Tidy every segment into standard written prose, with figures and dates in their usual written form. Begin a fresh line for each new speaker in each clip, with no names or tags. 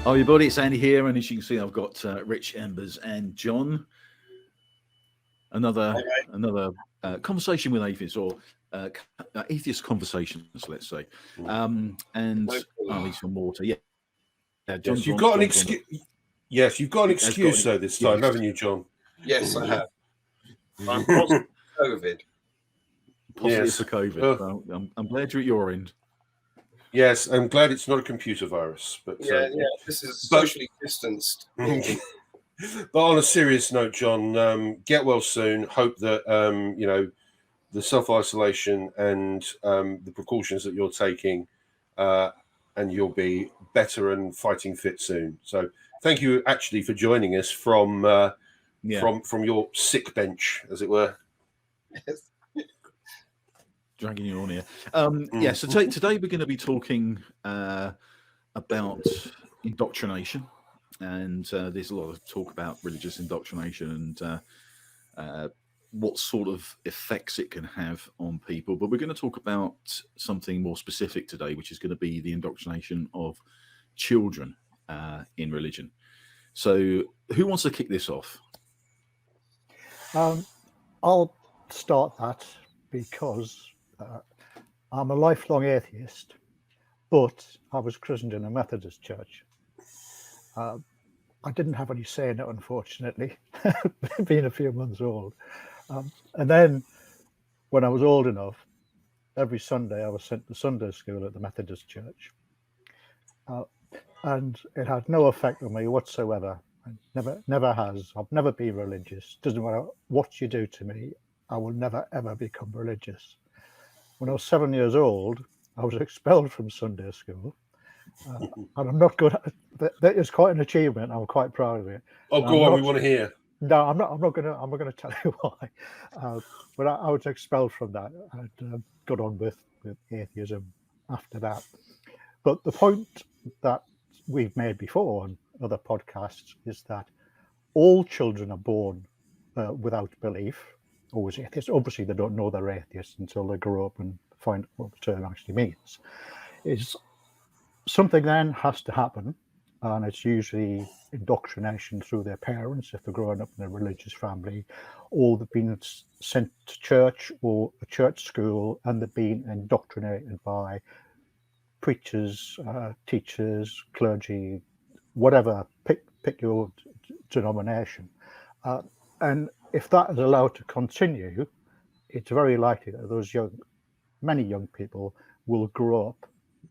Hi everybody, it's Andy here, and as you can see, I've got Rich, Embers, and John. Another conversation with atheists, or atheist conversations, let's say. He's from water. Yeah,
John. Yes, you've got an excuse. Yes, you've got an excuse though this time, haven't you, John?
Yes, I have. I'm positive for COVID.
Positive for COVID. So I'm glad you're at your end.
Yes, I'm glad it's not a computer virus. But
this is socially distanced.
But on a serious note, John, get well soon. Hope that the self-isolation and the precautions that you're taking, and you'll be better and fighting fit soon. So thank you actually for joining us from your sick bench, as it were.
Yes.
Dragging you on here. So today we're going to be talking about indoctrination, and there's a lot of talk about religious indoctrination and what sort of effects it can have on people. But we're going to talk about something more specific today, which is going to be the indoctrination of children in religion. So who wants to kick this off?
I'll start that because I'm a lifelong atheist, but I was christened in a Methodist church. I didn't have any say in it, unfortunately, being a few months old. And then when I was old enough, every Sunday I was sent to Sunday school at the Methodist church. And it had no effect on me whatsoever. Never has. I've never been religious. Doesn't matter what you do to me, I will never, ever become religious. When I was 7 years old, I was expelled from Sunday school. And I'm not good at that. Is quite an achievement. I'm quite proud of it.
Oh, go on, we want to hear.
No, I'm not going to tell you why. But I was expelled from that and got on with atheism after that. But the point that we've made before on other podcasts is that all children are born without belief, always atheists. Obviously, they don't know they're atheists until they grow up and find what the term actually means. Is something then has to happen, and it's usually indoctrination through their parents if they're growing up in a religious family, or they've been sent to church or a church school and they've been indoctrinated by preachers, teachers, clergy, whatever, pick your denomination. And if that is allowed to continue, it's very likely that many young people will grow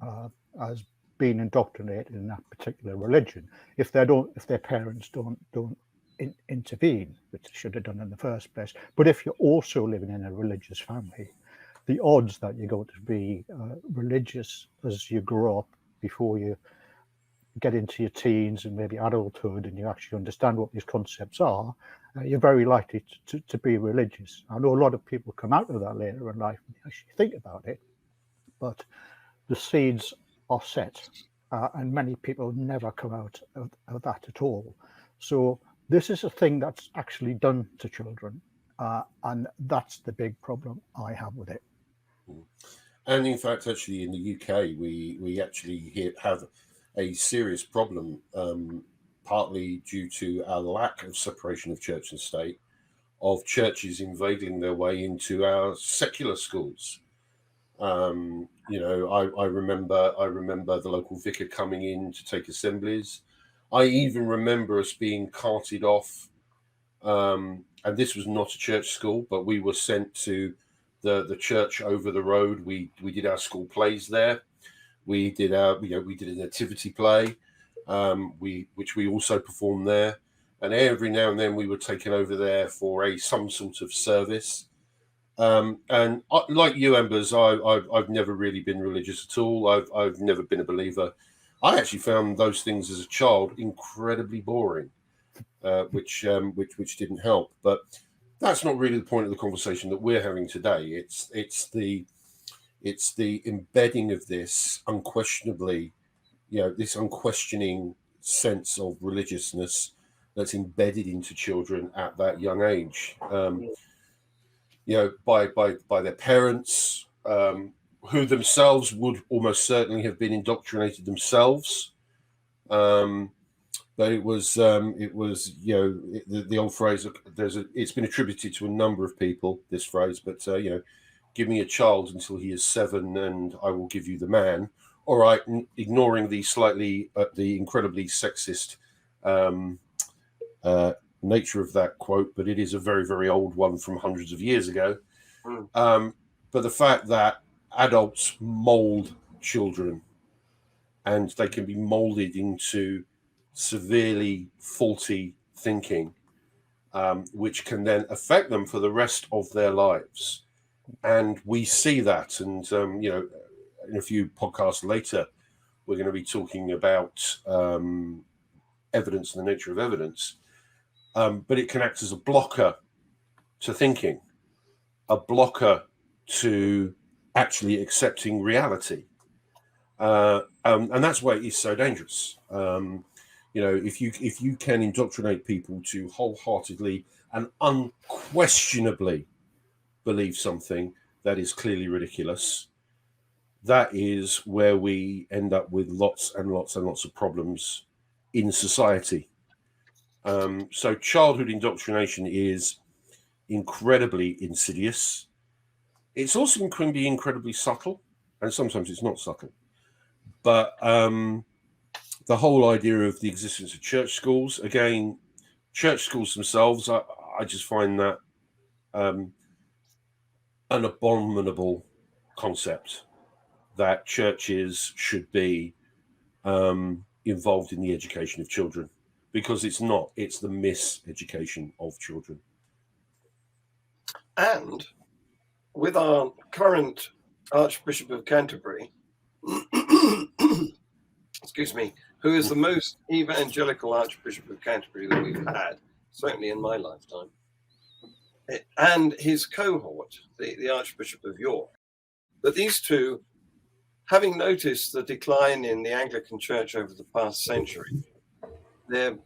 up as being indoctrinated in that particular religion if their parents don't intervene, which they should have done in the first place. But if you're also living in a religious family, the odds that you're going to be religious as you grow up before you get into your teens and maybe adulthood and you actually understand what these concepts are, you're very likely to be religious. I know a lot of people come out of that later in life and actually think about it, but the seeds are set, and many people never come out of that at all. So this is a thing that's actually done to children, and that's the big problem I have with it.
And in fact, actually, in the UK, we actually have a serious problem, partly due to our lack of separation of church and state, of churches invading their way into our secular schools. I remember the local vicar coming in to take assemblies. I even remember us being carted off, and this was not a church school, but we were sent to the church over the road. We did our school plays there. We did a nativity play, which we also performed there. And every now and then we were taken over there for some sort of service. And like you, Embers, I've never really been religious at all. I've never been a believer. I actually found those things as a child incredibly boring, which didn't help. But that's not really the point of the conversation that we're having today. It's the embedding of this unquestionably, this unquestioning sense of religiousness that's embedded into children at that young age. By their parents, who themselves would almost certainly have been indoctrinated themselves, But it was the old phrase. It's been attributed to a number of people, this phrase, but give me a child until he is 7 and I will give you the man. All right, ignoring the the incredibly sexist nature of that quote, but it is a very, very old one from hundreds of years ago. But the fact that adults mold children and they can be molded into severely faulty thinking, which can then affect them for the rest of their lives. And we see that. And, in a few podcasts later, we're going to be talking about evidence and the nature of evidence. But it can act as a blocker to thinking, a blocker to actually accepting reality. And that's why it is so dangerous. If you can indoctrinate people to wholeheartedly and unquestionably believe something that is clearly ridiculous, that is where we end up with lots and lots and lots of problems in society. So childhood indoctrination is incredibly insidious. It's also can be incredibly subtle, and sometimes it's not subtle. But the whole idea of the existence of church schools, again, church schools themselves, I just find that an abominable concept, that churches should be involved in the education of children, because it's not. It's the miseducation of children.
And with our current Archbishop of Canterbury, excuse me, who is the most evangelical Archbishop of Canterbury that we've had, certainly in my lifetime, and his cohort, the Archbishop of York, that these two, having noticed the decline in the Anglican Church over the past century, they're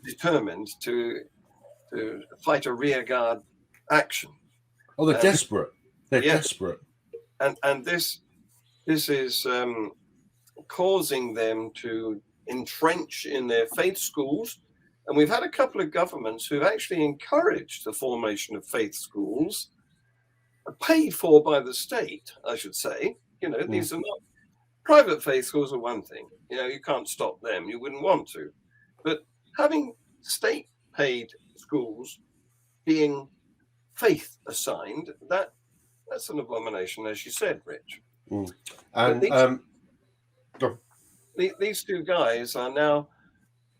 determined to fight a rearguard action.
Oh, they're desperate. They're desperate.
And this is causing them to entrench in their faith schools. And we've had a couple of governments who've actually encouraged the formation of faith schools, paid for by the state, I should say. These are not private faith schools are one thing. You can't stop them. You wouldn't want to. But having state-paid schools being faith assigned, that's an abomination, as you said, Rich.
And
these two guys are now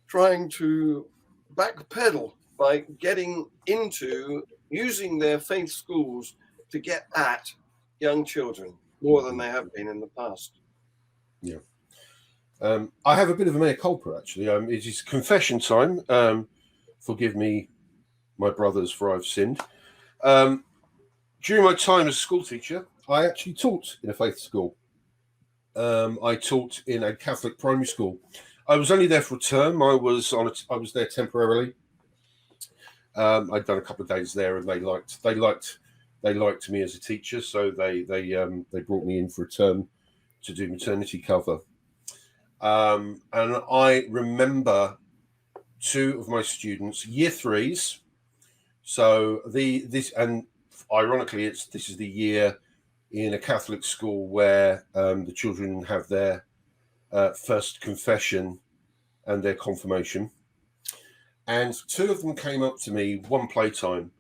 trying to backpedal by getting into using their faith schools to get at young children more than they have been in the past.
Yeah. I have a bit of a mea culpa, actually. It is confession time. Forgive me, my brothers, for I've sinned. During my time as a school teacher, I actually taught in a faith school. I taught in a Catholic primary school. I was only there for a term. I was there temporarily. I'd done a couple of days there, and they liked me as a teacher, so they brought me in for a term to do maternity cover. And I remember two of my students, year threes. So ironically, this is the year in a Catholic school where the children have their first confession and their confirmation. And two of them came up to me one playtime,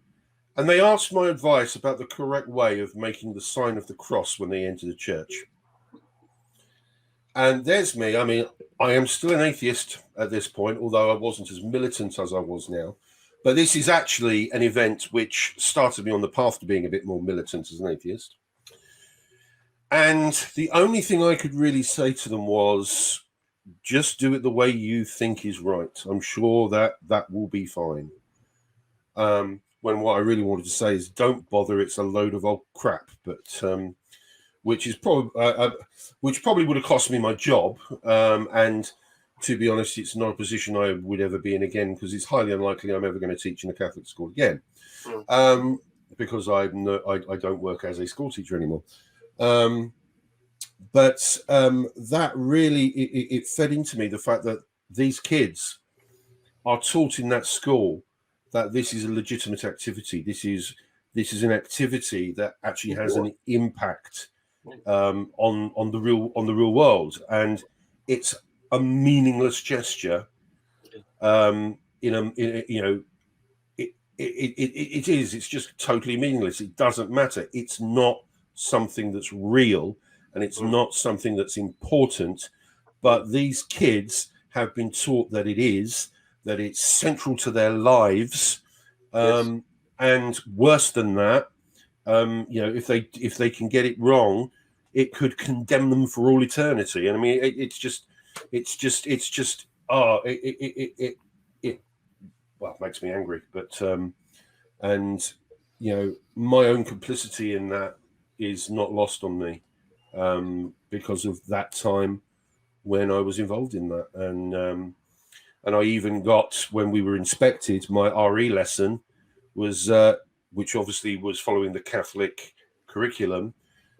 and they asked my advice about the correct way of making the sign of the cross when they enter the church. And there's me. I mean, I am still an atheist at this point, although I wasn't as militant as I was now. But this is actually an event which started me on the path to being a bit more militant as an atheist. And the only thing I could really say to them was, just do it the way you think is right. I'm sure that will be fine. When what I really wanted to say is, don't bother. It's a load of old crap. But which probably would have cost me my job. And to be honest, it's not a position I would ever be in again, because it's highly unlikely I'm ever going to teach in a Catholic school again, because I don't work as a school teacher anymore. But that really it fed into me, the fact that these kids are taught in that school that this is a legitimate activity. This is an activity that actually has an impact on the real world, and it's a meaningless gesture. It's just totally meaningless. It doesn't matter. It's not something that's real, and it's not something that's important. But these kids have been taught that it is, that it's central to their lives. And worse than that, if they can get it wrong, it could condemn them for all eternity. And I mean, it makes me angry. But my own complicity in that is not lost on me, because of that time when I was involved in that. And I even got, when we were inspected, my RE lesson was, which obviously was following the Catholic curriculum,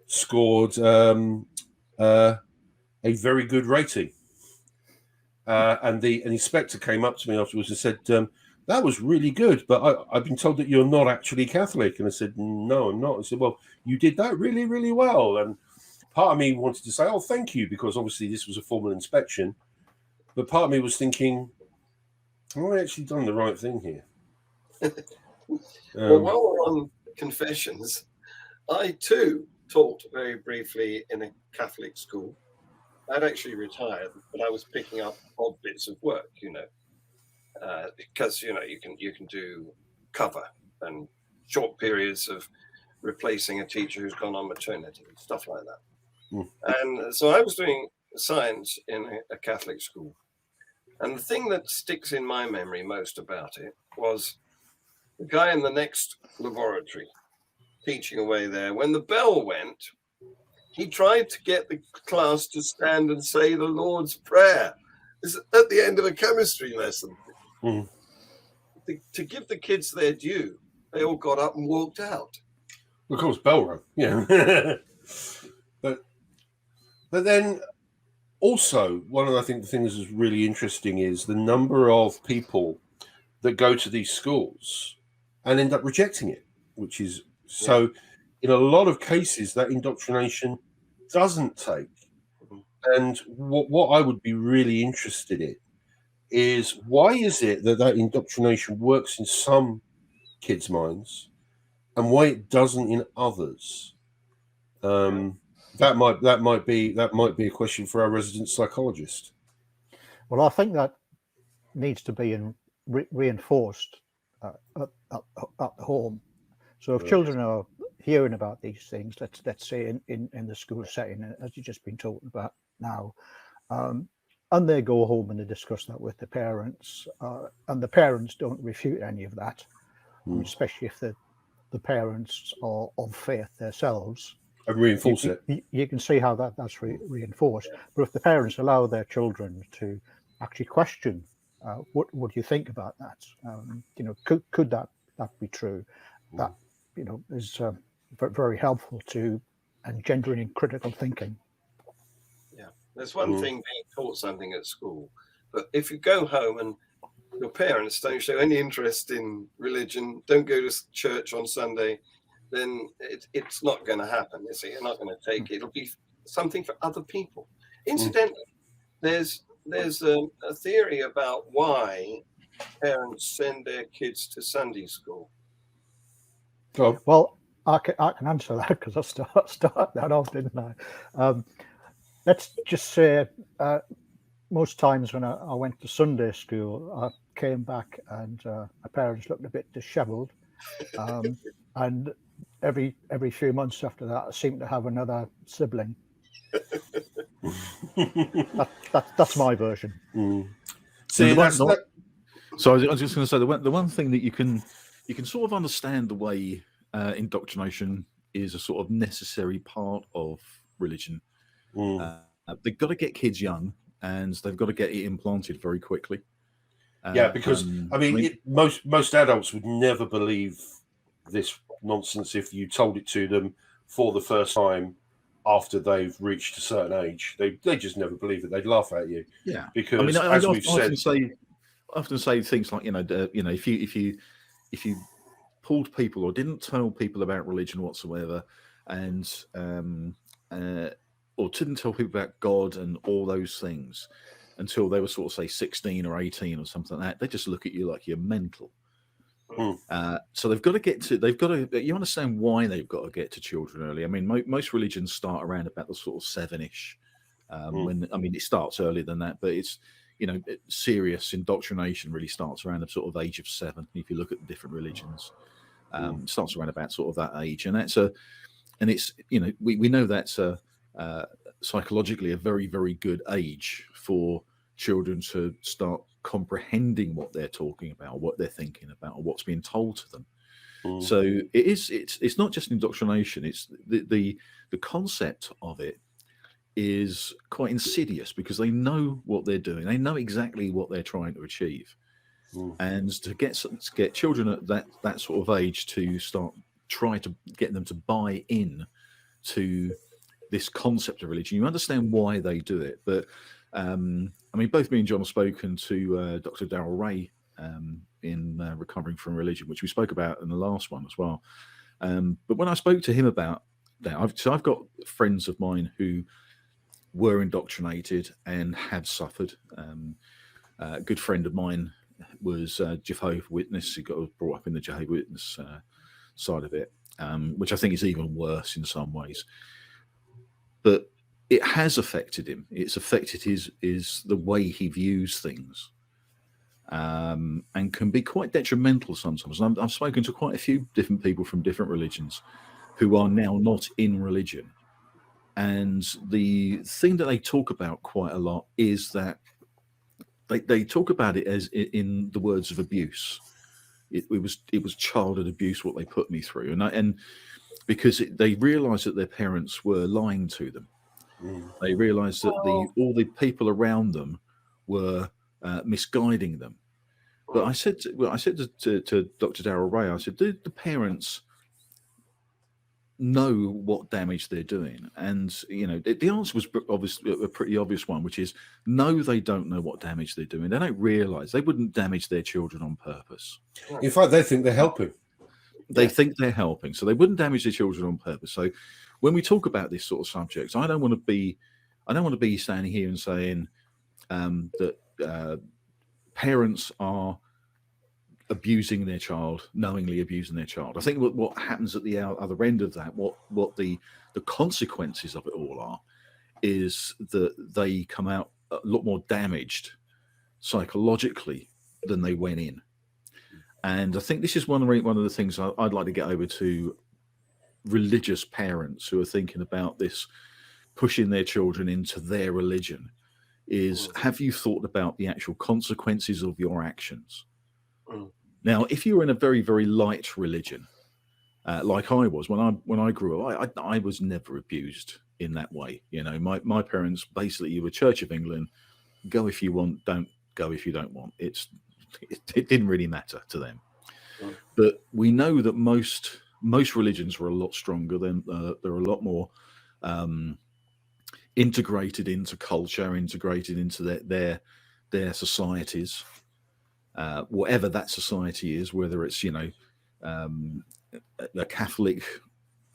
scored a very good rating. And an inspector came up to me afterwards and said, that was really good, but I've been told that you're not actually Catholic. And I said, no, I'm not. I said, well, you did that really, really well. And part of me wanted to say, oh, thank you, because obviously this was a formal inspection. But part of me was thinking, have I actually done the right thing here?
Well, while we're on confessions, I too taught very briefly in a Catholic school. I'd actually retired, but I was picking up odd bits of work, because you can do cover and short periods of replacing a teacher who's gone on maternity and stuff like that. And so I was doing science in a Catholic school. And the thing that sticks in my memory most about it was the guy in the next laboratory teaching away there. When the bell went, he tried to get the class to stand and say the Lord's Prayer. It's at the end of a chemistry lesson. To give the kids their due, they all got up and walked out.
Of course, bell rung, yeah. But then also, one of the things that's really interesting is the number of people that go to these schools and end up rejecting it, which is so. In a lot of cases, that indoctrination doesn't take. And what I would be really interested in is, why is it that indoctrination works in some kids' minds and why it doesn't in others? That might be a question for our resident psychologist.
Well, I think that needs to be reinforced at the home. So if children are hearing about these things, let's say in the school setting, as you've just been talking about now, and they go home and they discuss that with the parents, and the parents don't refute any of that, especially if the parents are of faith themselves,
and reinforce it.
You can see how that's reinforced. But if the parents allow their children to actually question, what do you think about that? Could that be true? That is very helpful to engendering critical thinking.
Yeah, there's one thing being taught something at school, but if you go home and your parents don't show any interest in religion, don't go to church on Sunday, then it's not going to happen. You see, you're not going to take it. It'll be something for other people. Incidentally, there's a theory about why parents send their kids to Sunday school.
Oh.
Well, I can answer that because I start that off, didn't I? Let's just say most times when I went to Sunday school, I came back and my parents looked a bit disheveled, and every few months after that, I seemed to have another sibling. That's my version.
See, so I was just going to say the one thing that you can sort of understand the way indoctrination is a sort of necessary part of religion. They've got to get kids young, and they've got to get it implanted very quickly.
Because most adults would never believe this nonsense if you told it to them for the first time after they've reached a certain age. They just never believe it. They'd laugh at you.
Yeah,
Because,
I mean,
as we've said,
I often say things like, if you pulled people or didn't tell people about religion whatsoever, and or didn't tell people about God and all those things until they were sort of, say, 16 or 18 or something like that, they just look at you like you're mental. So they've got to you understand why they've got to get to children early. I mean, most religions start around about the sort of 7-ish. It starts earlier than that, but it's, serious indoctrination really starts around the sort of age of 7. If you look at the different religions, it starts around about sort of that age, and it's we know that's psychologically a very, very good age for children to start comprehending what they're talking about, what they're thinking about, or what's being told to them. So it's not just indoctrination. It's the concept of it is quite insidious, because they know what they're doing. They know exactly what they're trying to achieve. And to get children at that sort of age to try to get them to buy in to this concept of religion, you understand why they do it. But both me and John have spoken to Dr. Darrell Ray in Recovering from Religion, which we spoke about in the last one as well. But when I spoke to him about that, I've got friends of mine who were indoctrinated and have suffered. A good friend of mine was Jehovah's Witness. He got brought up in the Jehovah's Witness side of it, which I think is even worse in some ways. But it has affected him. It's affected the way he views things, and can be quite detrimental sometimes. And I've spoken to quite a few different people from different religions who are now not in religion. And the thing that they talk about quite a lot is that they talk about it as in the words of abuse. It was childhood abuse what they put me through, and because they realised that their parents were lying to them. They realised that all the people around them were misguiding them. But I said to Dr. Darrell Ray, I said, do the parents know what damage they're doing? And the answer was obviously a pretty obvious one, which is no, they don't know what damage they're doing. They don't realise. They wouldn't damage their children on purpose.
In fact, they think they're helping.
They think they're helping, so they wouldn't damage their children on purpose. So when we talk about this sort of subject, I don't want to be standing here and saying that parents are abusing their child, knowingly abusing their child. I think what happens at the other end of that, what the consequences of it all are, is that they come out a lot more damaged psychologically than they went in. And I think this is one of the things I'd like to get over to religious parents who are thinking about this, pushing their children into their religion, is have you thought about the actual consequences of your actions? Now, if you're in a very, very light religion, like I was when I grew up, I was never abused in that way. My parents basically, you were Church of England, go if you want, don't go if you don't want. It didn't really matter to them. But we know that most religions were a lot stronger. They're a lot more integrated into culture, integrated into their societies, whatever that society is, whether it's a Catholic,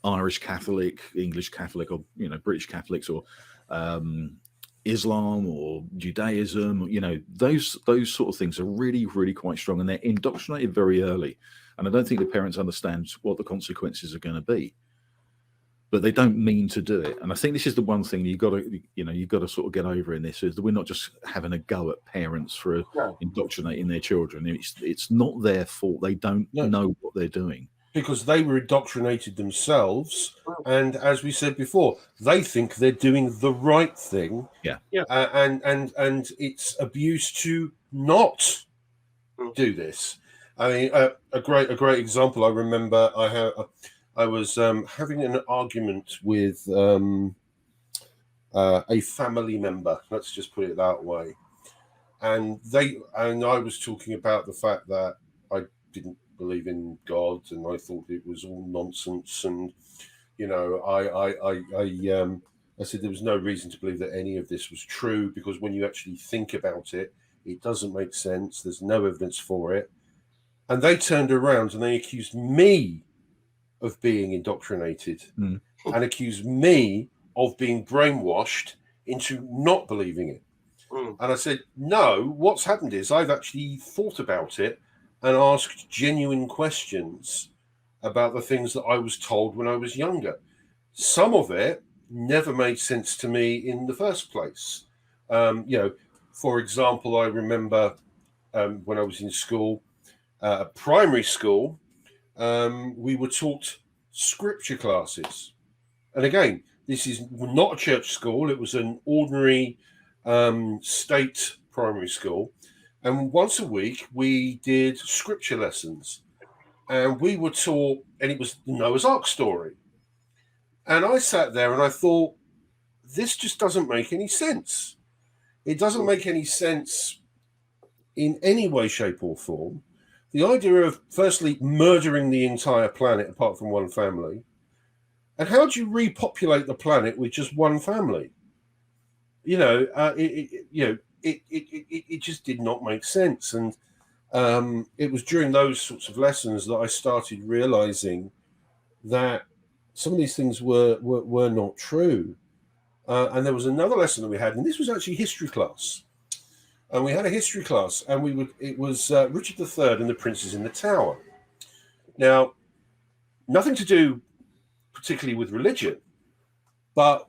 Irish Catholic, English Catholic, or British Catholics, or Islam or Judaism. Those sort of things are really, really quite strong, and they're indoctrinated very early. And I don't think the parents understand what the consequences are going to be, but they don't mean to do it. And I think this is the one thing you've got to sort of get over in this, is that we're not just having a go at parents for indoctrinating their children. It's not their fault. They don't know what they're doing,
because they were indoctrinated themselves, and as we said before, they think they're doing the right thing. And it's abuse to not do this. I mean, a great example. I remember I was having an argument with a family member. Let's just put it that way. And I was talking about the fact that I didn't believe in God, and I thought it was all nonsense, and You know, I said there was no reason to believe that any of this was true, because when you actually think about it, it doesn't make sense. There's no evidence for it. And they turned around and they accused me of being indoctrinated and accused me of being brainwashed into not believing it. And I said, no, what's happened is I've actually thought about it and asked genuine questions about the things that I was told when I was younger. Some of it never made sense to me in the first place. You know, for example, I remember when I was in school, primary school, we were taught scripture classes. And again, this is not a church school. It was an ordinary state primary school. And once a week, we did scripture lessons. And we were taught, and it was the Noah's Ark story. And I sat there and I thought, this just doesn't make any sense. It doesn't make any sense in any way, shape, or form. The idea of, firstly, murdering the entire planet apart from one family. And how do you repopulate the planet with just one family? You know, it just did not make sense. And it was during those sorts of lessons that I started realizing that some of these things were not true. And there was another lesson that we had, and this was actually history class. And we had a history class, and it was Richard III and the Princes in the Tower. Now, nothing to do particularly with religion, but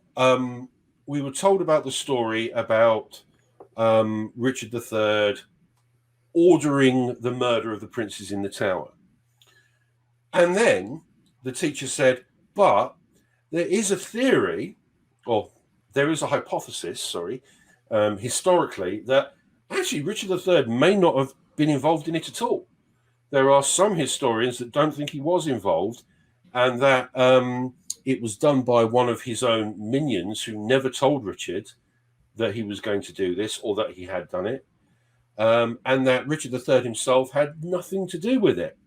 we were told about the story about Richard III ordering the murder of the princes in the Tower. And then the teacher said, but there is a theory, or there is a hypothesis, historically, that actually Richard III may not have been involved in it at all. There are some historians that don't think he was involved, and that it was done by one of his own minions who never told Richard that he was going to do this or that he had done it, and that Richard III himself had nothing to do with it.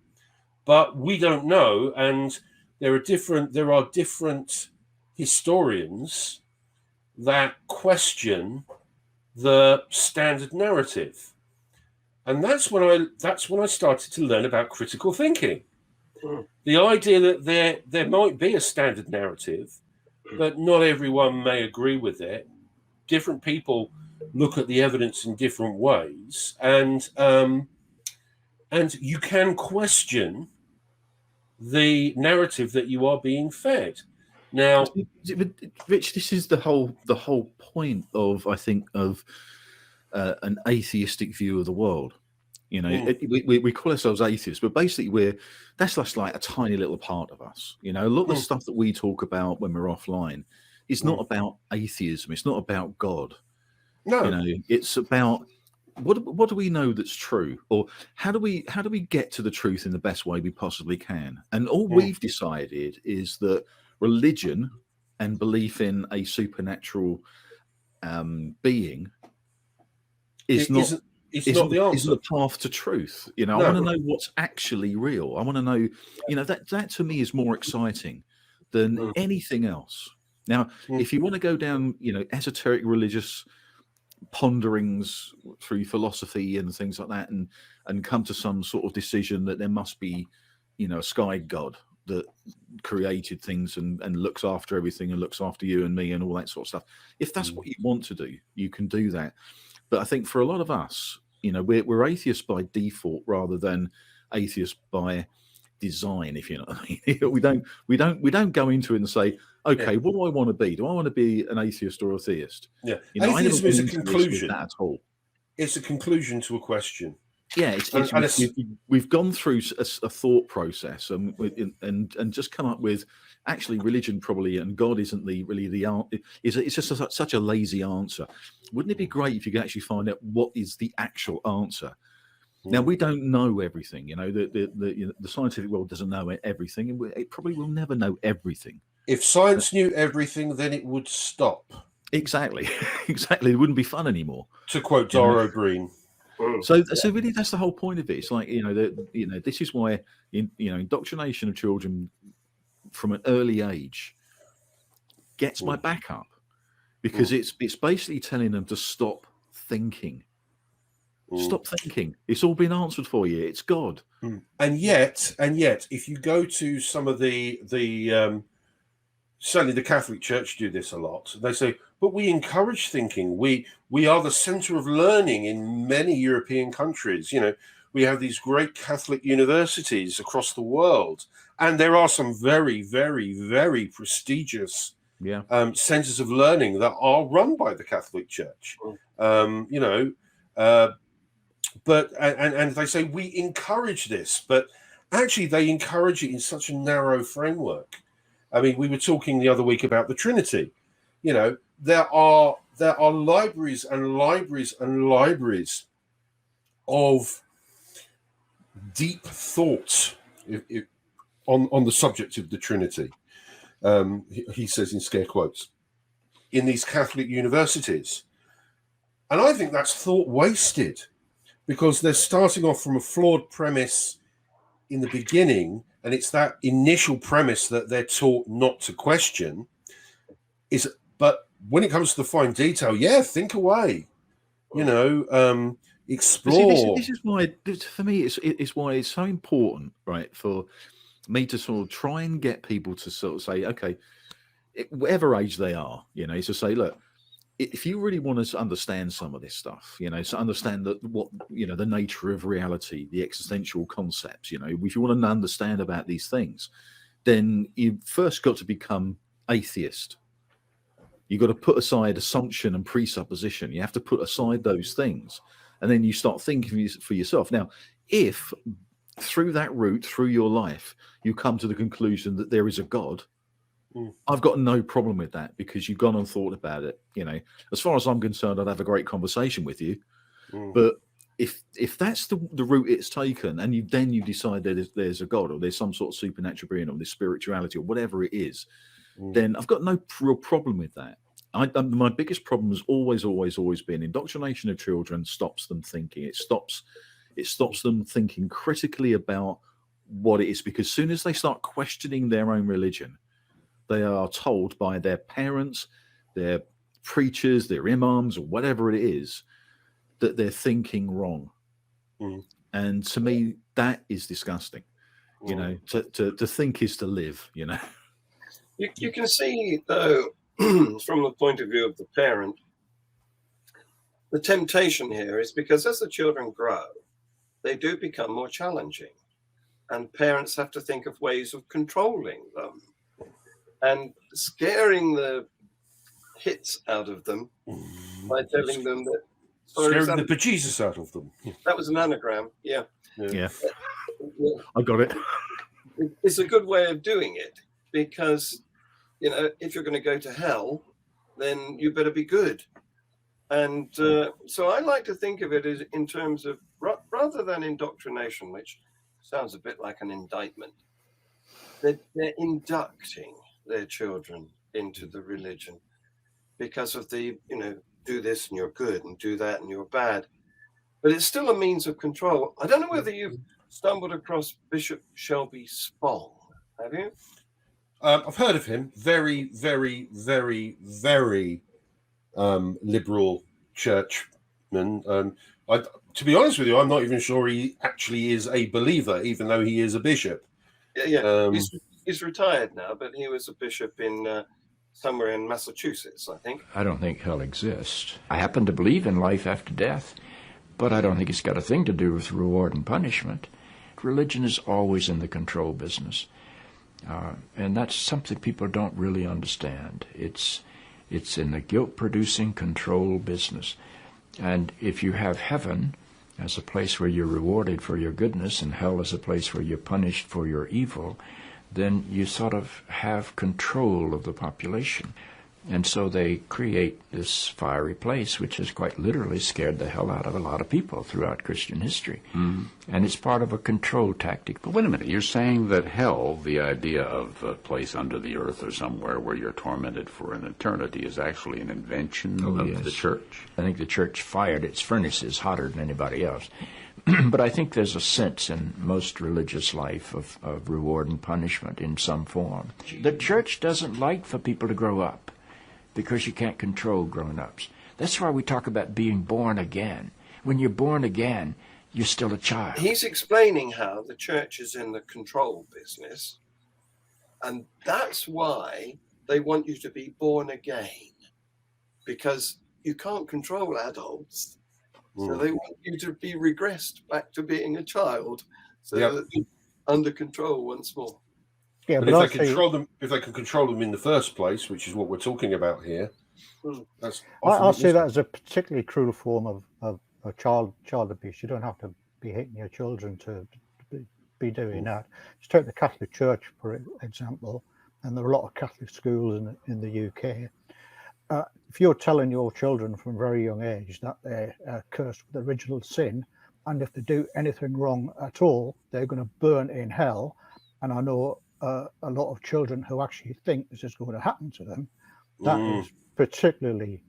But we don't know, and there are different historians that question the standard narrative. And that's when I started to learn about critical thinking. The idea that there might be a standard narrative, but not everyone may agree with it. Different people look at the evidence in different ways, and you can question the narrative that you are being fed. Now,
Rich, this is the whole point of, I think, of an atheistic view of the world. You know, we call ourselves atheists, but basically that's just like a tiny little part of us. You know, a lot of the stuff that we talk about when we're offline is not about atheism. It's not about God.
No,
you know, it's about what do we know that's true, or how do we get to the truth in the best way we possibly can? And all we've decided is that religion and belief in a supernatural being is not the answer. Isn't the path to truth. You know, I want to know what's actually real. I want to know, you know, that to me is more exciting than anything else. Now, if you want to go down, you know, esoteric religious ponderings through philosophy and things like that, and come to some sort of decision that there must be, you know, a sky god that created things and looks after everything and looks after you and me and all that sort of stuff. If that's what you want to do, you can do that. But I think for a lot of us, you know, we're atheists by default rather than atheists by design, if you know what I mean. we don't go into it and say, okay, what do I want to be? Do I want to be an atheist or a theist?
Yeah,
you know,
atheism is a conclusion.
That at all.
It's a conclusion to a question.
Yeah, we've gone through a thought process and just come up with, actually, religion probably and God isn't really the answer. It's just such a lazy answer. Wouldn't it be great if you could actually find out what is the actual answer? Now, we don't know everything. You know, the scientific world doesn't know everything, and it probably will never know everything.
If science knew everything, then it would stop.
Exactly. It wouldn't be fun anymore.
To quote Dara Breen.
So really, that's the whole point of it. It's like, you know, this is why, you know, indoctrination of children from an early age gets my back up, because it's basically telling them to stop thinking. Stop thinking. It's all been answered for you. It's God.
And yet, if you go to some of the certainly the Catholic Church do this a lot. They say, but we encourage thinking. We are the center of learning in many European countries. You know, we have these great Catholic universities across the world, and there are some very, very, very prestigious centers of learning that are run by the Catholic Church. You know, but they say we encourage this, but actually they encourage it in such a narrow framework. I mean, we were talking the other week about the Trinity. You know, there are libraries and libraries and libraries of deep thought on the subject of the Trinity. He says in scare quotes, in these Catholic universities. And I think that's thought wasted, because they're starting off from a flawed premise in the beginning, and it's that initial premise that they're taught not to question. But when it comes to the fine detail, think away, you know, explore.
See, this is why, for me, it's why it's so important, right, for me to sort of try and get people to sort of say, okay, whatever age they are, you know, to say, look, if you really want to understand some of this stuff, you know, to understand that what, you know, the nature of reality, the existential concepts, you know, if you want to understand about these things, then you've first got to become atheist. You've got to put aside assumption and presupposition. You have to put aside those things, and then you start thinking for yourself. Now, if through that route, through your life, you come to the conclusion that there is a God, I've got no problem with that, because you've gone and thought about it. You know, as far as I'm concerned, I'd have a great conversation with you. But if that's the route it's taken, and you decide that there's a God, or there's some sort of supernatural being, or this spirituality, or whatever it is, then I've got no real problem with that. My biggest problem has always been indoctrination of children stops them thinking. It stops them thinking critically about what it is, because as soon as they start questioning their own religion, they are told by their parents, their preachers, their imams, or whatever it is, that they're thinking wrong. And to me, that is disgusting. You know, to think is to live, you know.
You can see, though, from the point of view of the parent, the temptation here is because as the children grow, they do become more challenging. And parents have to think of ways of controlling them and scaring the hits out of them by telling them that...
Scaring the bejesus out of them.
That was an anagram, yeah.
I got it.
It's a good way of doing it, because, you know, if you're going to go to hell, then you better be good. And so I like to think of it as in terms of, rather than indoctrination, which sounds a bit like an indictment, they're inducting their children into the religion because of the, you know, do this and you're good, and do that and you're bad. But it's still a means of control. I don't know whether you've stumbled across Bishop Shelby Spong. Have you?
I've heard of him. Very, very, very, very liberal churchman. To be honest with you, I'm not even sure he actually is a believer, even though he is a bishop.
Yeah. He's retired now, but he was a bishop in somewhere in Massachusetts, I think.
I don't think hell exists. I happen to believe in life after death, but I don't think it's got a thing to do with reward and punishment. Religion is always in the control business. And that's something people don't really understand. It's in the guilt-producing control business. And if you have heaven as a place where you're rewarded for your goodness and hell as a place where you're punished for your evil, then you sort of have control of the population. And so they create this fiery place, which has quite literally scared the hell out of a lot of people throughout Christian history.
Mm-hmm.
And it's part of a control tactic.
But wait a minute, you're saying that hell, the idea of a place under the earth or somewhere where you're tormented for an eternity, is actually an invention of the church?
I think the church fired its furnaces hotter than anybody else. But I think there's a sense in most religious life of reward and punishment in some form. The church doesn't like for people to grow up because you can't control grown-ups. That's why we talk about being born again. When you're born again, you're still a child.
He's explaining how the church is in the control business, and that's why they want you to be born again, because you can't control adults. So they want you to be regressed back to being a child, so that you're under control once more.
Yeah,
but if they can control them in the first place, which is what we're talking about here, that's.
I see that as a particularly cruel form of child abuse. You don't have to be hitting your children to be doing that. Just take the Catholic Church, for example, and there are a lot of Catholic schools in the UK. If you're telling your children from a very young age that they're cursed with original sin, and if they do anything wrong at all, they're going to burn in hell, and I know a lot of children who actually think this is going to happen to them, that is particularly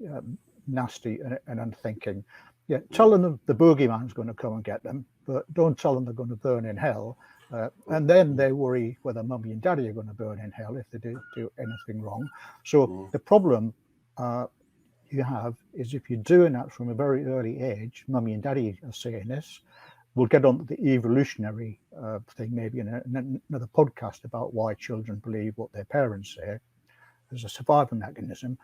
nasty and unthinking. Yeah, tell them the boogeyman's going to come and get them, but don't tell them they're going to burn in hell. And then they worry whether mummy and daddy are going to burn in hell if they do anything wrong. So the problem you have is if you're doing that from a very early age, mummy and daddy are saying this. We'll get on to the evolutionary thing maybe in another podcast about why children believe what their parents say as a survival mechanism.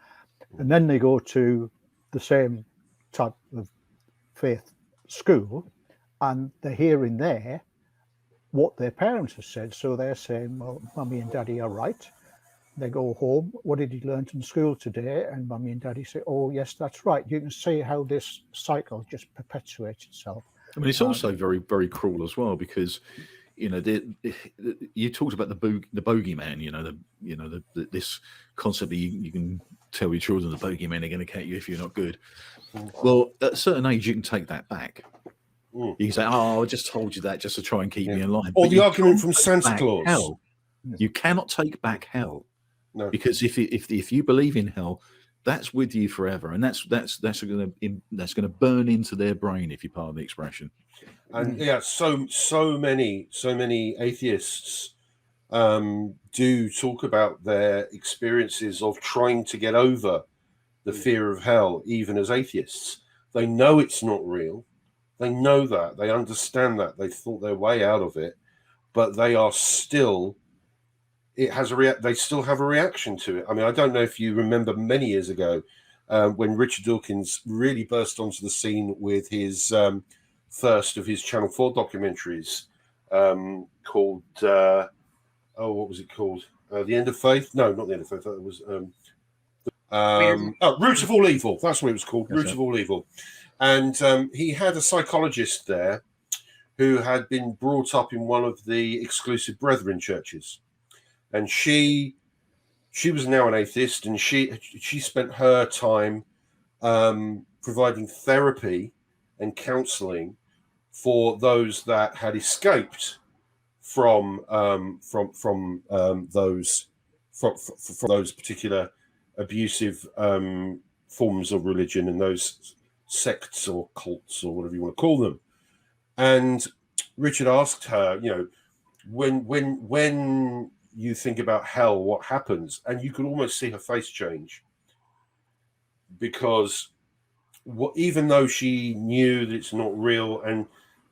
And then they go to the same type of faith school and they're hearing there what their parents have said. So they're saying, well, mummy and daddy are right. They go home. What did you learn in school today? And mummy and daddy say, oh, yes, that's right. You can see how this cycle just perpetuates itself.
I mean, it's also very, very cruel as well because, you know, you talked about the bogeyman. This concept that you can tell your children the bogeyman are going to catch you if you're not good. Well, at a certain age, you can take that back. You can say, "Oh, I just told you that just to try and keep me in line."
Or
but
the argument from Santa Claus.
Hell. You cannot take back hell, because if you believe in hell, that's with you forever, and that's going to burn into their brain, if you pardon the expression.
And so many atheists do talk about their experiences of trying to get over the fear of hell, even as atheists. They know it's not real. They know that. They understand that. They thought their way out of it, but they are still. They still have a reaction to it. I mean, I don't know if you remember many years ago when Richard Dawkins really burst onto the scene with his first of his Channel 4 documentaries called, what was it called? The End of Faith? No, not The End of Faith. It was Roots of All Evil. That's what it was called, Roots of All Evil. And he had a psychologist there who had been brought up in one of the exclusive Brethren churches. And she was now an atheist, and she spent her time providing therapy and counselling for those that had escaped from those particular abusive forms of religion and those sects or cults or whatever you want to call them. And Richard asked her, when you think about hell, what happens? And you could almost see her face change, because even though she knew that it's not real and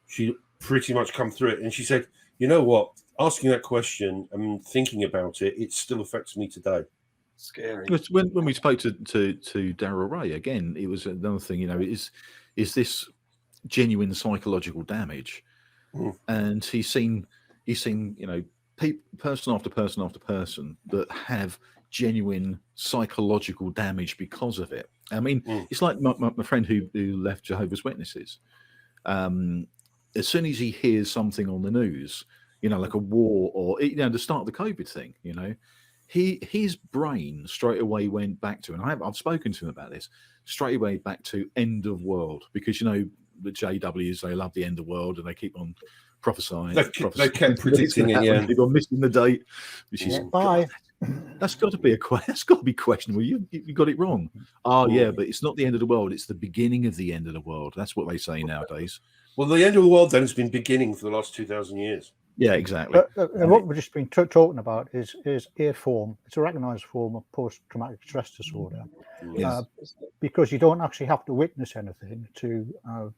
she pretty much come through it, and she said, you know what, asking that question and thinking about it, it still affects me today.
Scary.
When we spoke to Darryl Ray again, it was another thing. Is this genuine psychological damage? And he's seen person after person after person that have genuine psychological damage because of it. I mean, it's like my friend who left Jehovah's Witnesses. As soon as he hears something on the news, like a war or the start of the COVID thing, his brain straight away went back to, and I've spoken to him about this, straight away back to end of world, because the JWs, they love the end of world and they keep on prophesying.
They kept predicting it, yeah.
Keep on missing the date. Which is,
Bye.
that's got to be that's got to be questionable. You got it wrong. Oh yeah, but it's not the end of the world. It's the beginning of the end of the world. That's what they say nowadays.
Well, the end of the world then has been beginning for the last 2,000 years.
Yeah, exactly.
And what we've just been talking about is a form. It's a recognised form of post-traumatic stress disorder,
Yes.
because you don't actually have to witness anything to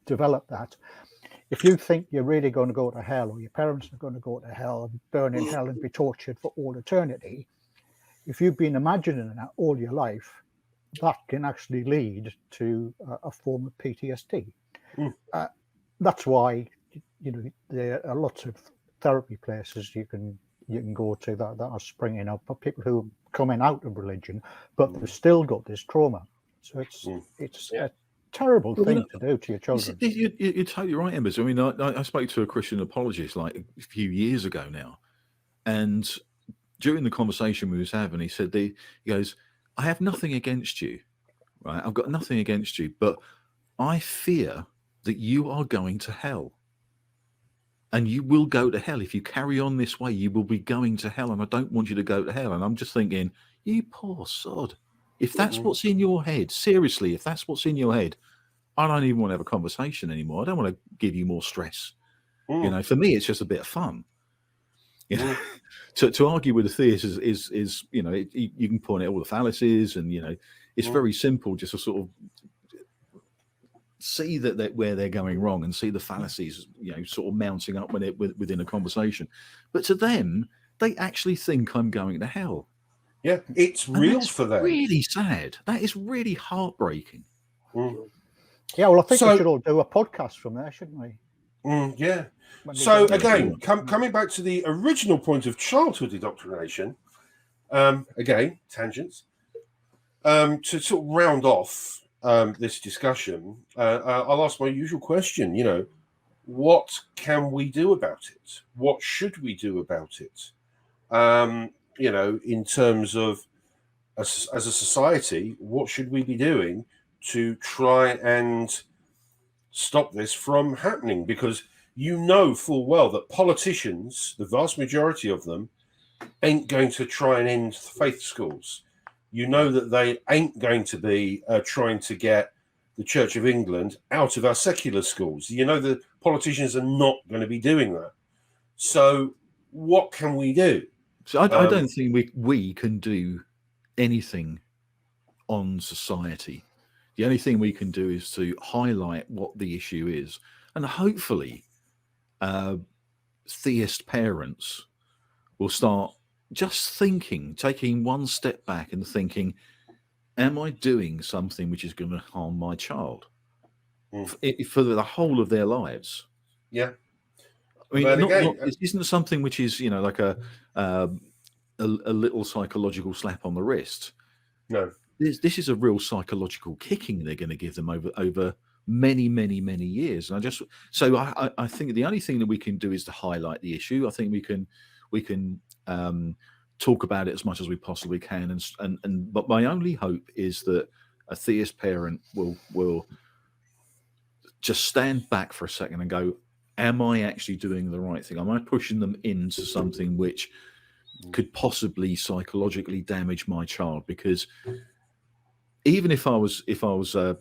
develop that. If you think you're really going to go to hell, or your parents are going to go to hell and burn in hell and be tortured for all eternity, if you've been imagining that all your life, that can actually lead to a form of PTSD. That's why there are lots of therapy places you can go to that are springing up for people who are coming out of religion, but they've still got this trauma. So it's a terrible thing to do to your children.
You're totally right, Embers. I mean, I spoke to a Christian apologist like a few years ago now, and during the conversation we was having, he said, he goes, I have nothing against you, right? I've got nothing against you, but I fear that you are going to hell. And you will go to hell. If you carry on this way, you will be going to hell. And I don't want you to go to hell. And I'm just thinking, you poor sod. If that's what's in your head, seriously, if that's what's in your head, I don't even want to have a conversation anymore. I don't want to give you more stress. For me, it's just a bit of fun. To argue with a theist is you can point out all the fallacies, and it's very simple just to sort of see that where they're going wrong and see the fallacies, sort of mounting up within a conversation. But to them, they actually think I'm going to hell.
Yeah, it's real for them.
Really sad. That is really heartbreaking.
Yeah, well, I think we should all do a podcast from there, shouldn't we?
Yeah. So again, coming back to the original point of childhood indoctrination, again, tangents, to sort of round off this discussion, I'll ask my usual question, what can we do about it? What should we do about it? In terms of as a society, what should we be doing to try and stop this from happening? Because full well that politicians, the vast majority of them, ain't going to try and end faith schools. That they ain't going to be trying to get the Church of England out of our secular schools. The politicians are not going to be doing that. So what can we do?
So I don't think we can do anything on society. The only thing we can do is to highlight what the issue is, and hopefully theist parents will start just taking one step back and thinking, am I doing something which is going to harm my child for the whole of their lives?
Yeah.
I mean, it isn't something which is, like a little psychological slap on the wrist.
No.
This is a real psychological kicking they're going to give them over many, many, many years. And I think the only thing that we can do is to highlight the issue. I think we can talk about it as much as we possibly can. But my only hope is that a theist parent will just stand back for a second and go, am I actually doing the right thing? Am I pushing them into something which could possibly psychologically damage my child? Because even if I was a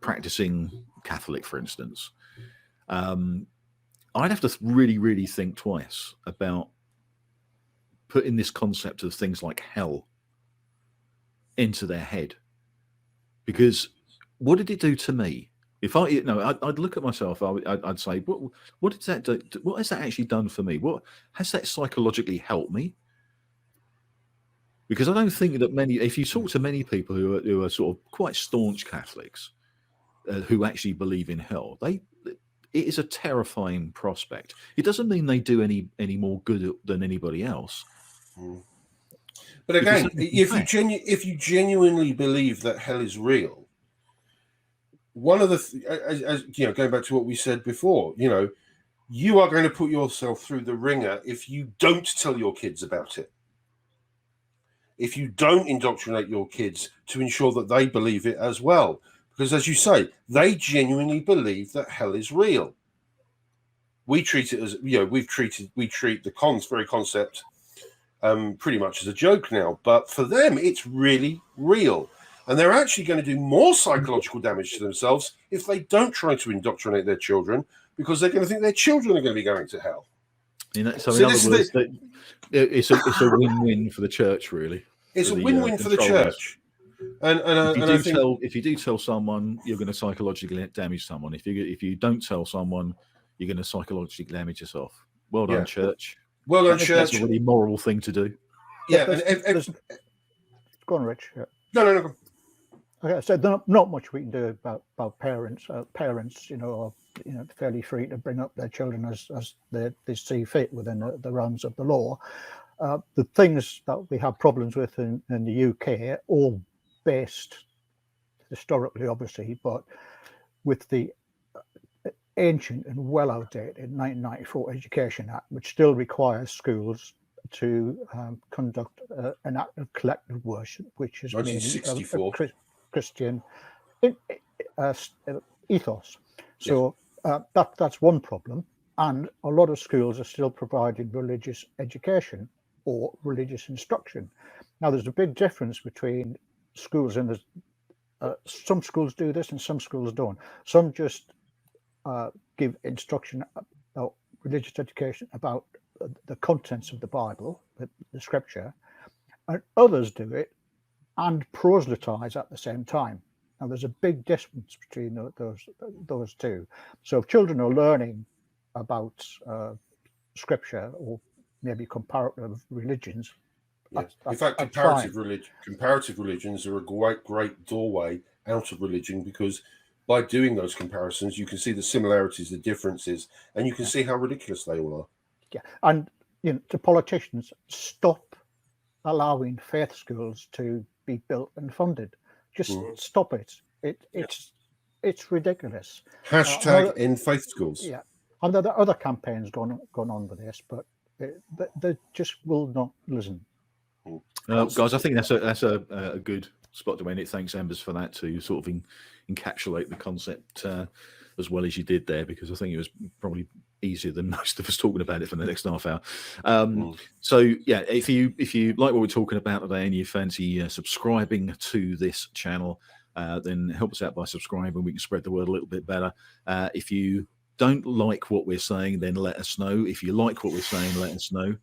practicing Catholic, for instance, I'd have to really, really think twice about putting this concept of things like hell into their head. Because what did it do to me? If I'd look at myself, I'd say, what did that do? What has that actually done for me? What has that psychologically helped me? Because I don't think that if you talk to many people who are sort of quite staunch Catholics, who actually believe in hell, it is a terrifying prospect. It doesn't mean they do any more good than anybody else.
But again, if you genuinely believe that hell is real, one of the going back to what we said before, you are going to put yourself through the ringer if you don't tell your kids about it. if you don't indoctrinate your kids to ensure that they believe it as well. Because as you say, they genuinely believe that hell is real. We treat it as, we treat the very concept pretty much as a joke now. But for them, it's really real. And they're actually going to do more psychological damage to themselves if they don't try to indoctrinate their children, because they're going to think their children are going to be going to hell.
So in other words, it's a win-win for the church, really.
It's a win-win for the church. And
if you do tell someone, you're going to psychologically damage someone. If you don't tell someone, you're going to psychologically damage yourself. Well done, church.
Well done, church.
That's a really moral thing to do.
Yeah. Go on, Rich. Yeah.
No.
Okay, so there's not much we can do about parents. Parents, are fairly free to bring up their children as they see fit within the realms of the law. The things that we have problems with in the UK, all based historically, obviously, but with the ancient and well outdated 1994 Education Act, which still requires schools to conduct an act of collective worship, which is
1964.
Christian ethos. So that's one problem. And a lot of schools are still providing religious education or religious instruction. Now, there's a big difference between schools, and some schools do this and some schools don't. Some just give instruction about religious education about the contents of the Bible, the scripture, and others do it and proselytize at the same time. Now, there's a big difference between those two. So if children are learning about scripture or maybe comparative religions,
yes. In fact, comparative religions are a great doorway out of religion, because by doing those comparisons, you can see the similarities, the differences, and you can see how ridiculous they all are.
Yeah, and to politicians, stop allowing faith schools to be built and funded. Just stop it. It's ridiculous.
Hashtag in faith schools.
Yeah, and there are other campaigns gone on with this, but they just will not listen.
Guys, I think that's a good spot to end it. Thanks, Embers, for that, to sort of encapsulate the concept as well as you did there, because I think it was probably easier than most of us talking about it for the next half hour. So yeah, if you like what we're talking about today and you fancy subscribing to this channel, then help us out by subscribing. We can spread the word a little bit better. If you don't like what we're saying, then let us know. If you like what we're saying, let us know.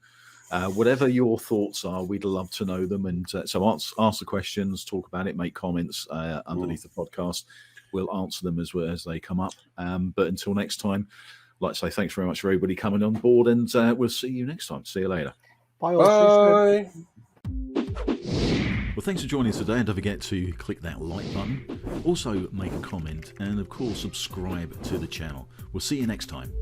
Whatever your thoughts are, we'd love to know them. And so ask the questions, talk about it, make comments underneath the podcast. We'll answer them as they come up. But until next time, I'd like to say thanks very much for everybody coming on board, and we'll see you next time. See you later.
Bye.
Bye.
Well, thanks for joining us today, and don't forget to click that like button. Also, make a comment, and of course, subscribe to the channel. We'll see you next time.